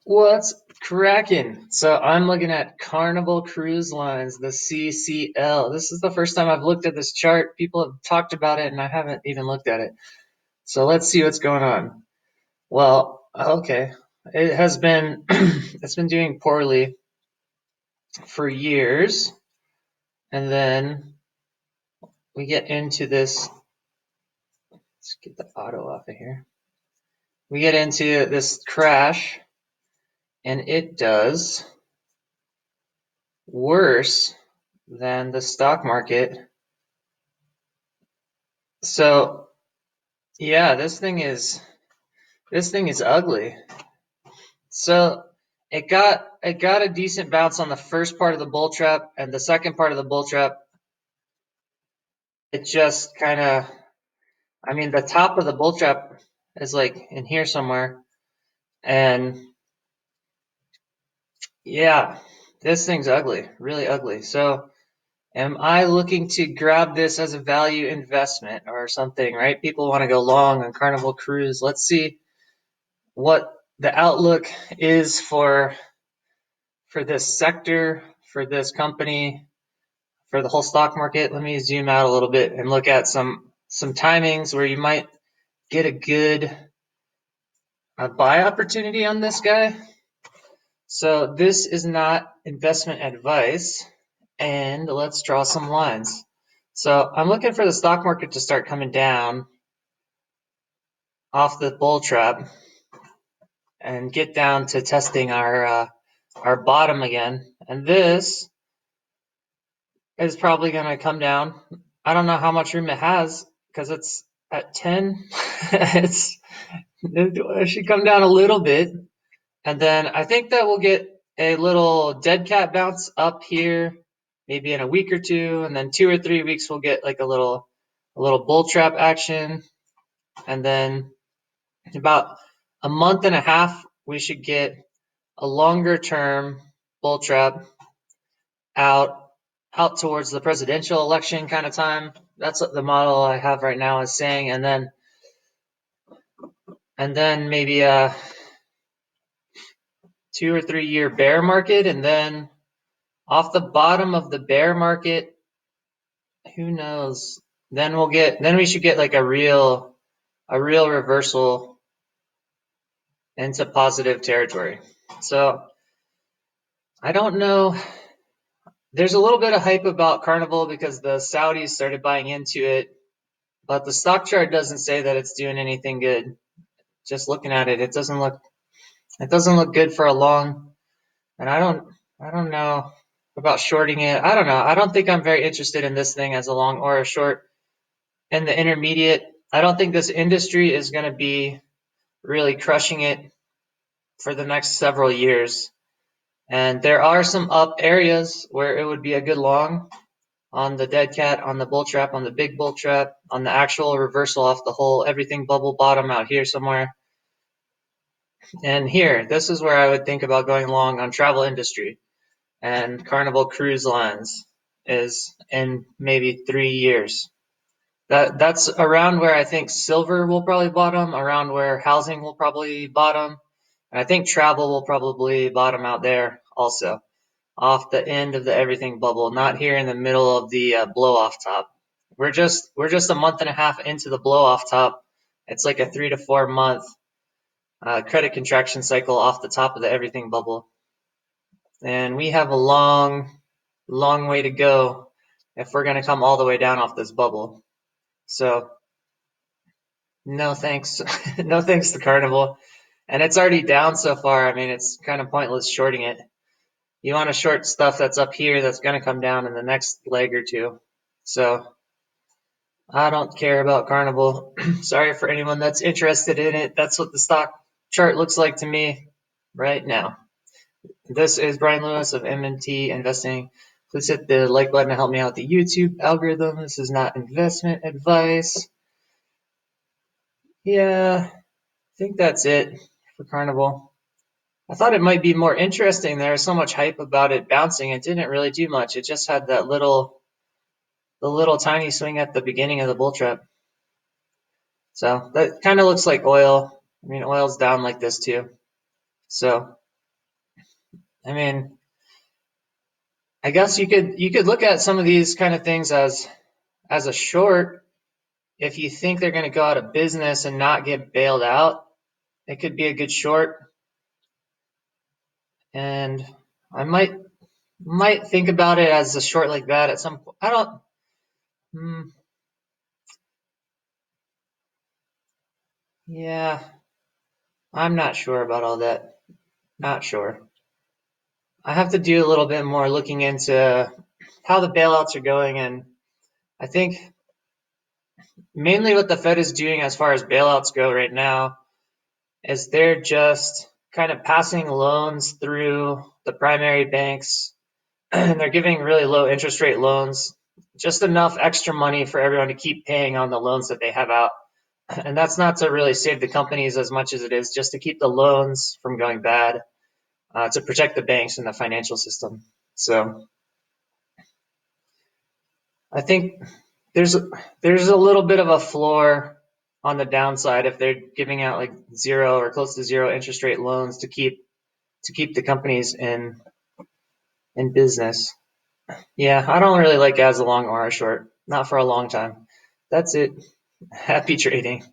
What's cracking? So I'm looking at Carnival Cruise Lines, the CCL. This is the first time I've looked at this chart. People have talked about it and I haven't even looked at it. So let's see what's going on. Well, okay. It has been it's been doing poorly for years. And then we get into this. Let's get the auto off of here. We get into this crash and it does worse than the stock market. So yeah, this thing is ugly. So it got a decent bounce on the first part of the bull trap, and the second part of the bull trap, it just kind of, I mean, the top of the bull trap is like in here somewhere, and yeah, this thing's ugly, really ugly. So am I looking to grab this as a value investment or something, right? People want to go long on Carnival Cruise. Let's see what the outlook is for this sector, for this company, for the whole stock market. Let me zoom out a little bit and look at some timings where you might get a good buy opportunity on this guy. So this is not investment advice, and let's draw some lines. So I'm looking for the stock market to start coming down off the bull trap and get down to testing our bottom again. And this is probably going to come down. I don't know how much room it has because it's at 10. It should come down a little bit. And then I think that we'll get a little dead cat bounce up here, maybe in a week or two. And then 2 or 3 weeks, we'll get like a little bull trap action. And then about a month and a half, we should get a longer term bull trap out out towards the presidential election kind of time. That's what the model I have right now is saying, and then maybe a 2 or 3 year bear market, and then off the bottom of the bear market, who knows? Then we should get like a real reversal into positive territory. So I don't know. There's a little bit of hype about Carnival because the Saudis started buying into it, but the stock chart doesn't say that it's doing anything good. Just looking at it, it doesn't look good for a long, and I don't know about shorting it. I don't know. I don't think I'm very interested in this thing as a long or a short. In the intermediate, I don't think this industry is going to be really crushing it for the next several years. And there are some up areas where it would be a good long on the dead cat, on the bull trap, on the big bull trap, on the actual reversal off the whole everything bubble bottom out here somewhere. And here, this is where I would think about going long on travel industry and Carnival Cruise Lines is in maybe 3 years. That's around where I think silver will probably bottom, around where housing will probably bottom, and I think travel will probably bottom out there also, off the end of the everything bubble, not here in the middle of the blow off top. We're just a month and a half into the blow off top. It's like a 3 to 4 month credit contraction cycle off the top of the everything bubble, and we have a long, long way to go if we're going to come all the way down off this bubble. So no thanks. No thanks to Carnival. And it's already down so far. I mean, it's kind of pointless shorting it. You want to short stuff that's up here that's going to come down in the next leg or two. So I don't care about Carnival. Sorry for anyone that's interested in it. That's what the stock chart looks like to me right now. This is Brian Lewis of M&T Investing. Please hit the like button to help me out with the YouTube algorithm. This is not investment advice. Yeah, I think that's it for Carnival. I thought it might be more interesting. There was so much hype about it bouncing. It didn't really do much. It just had the little tiny swing at the beginning of the bull trap. So that kind of looks like oil. I mean, oil's down like this too. So I mean, I guess you could look at some of these kind of things as a short. If you think they're going to go out of business and not get bailed out, it could be a good short. And I might think about it as a short like that at some point. I don't. Hmm, yeah, I'm not sure about all that. Not sure. I have to do a little bit more looking into how the bailouts are going, and I think mainly what the Fed is doing as far as bailouts go right now is they're just kind of passing loans through the primary banks, and they're giving really low interest rate loans, just enough extra money for everyone to keep paying on the loans that they have out. And that's not to really save the companies as much as it is just to keep the loans from going bad, to protect the banks and the financial system. So I think there's there's a little bit of a floor on the downside if they're giving out like zero or close to zero interest rate loans to keep the companies in business. Yeah, I don't really like as a long or a short, not for a long time. That's it. Happy trading.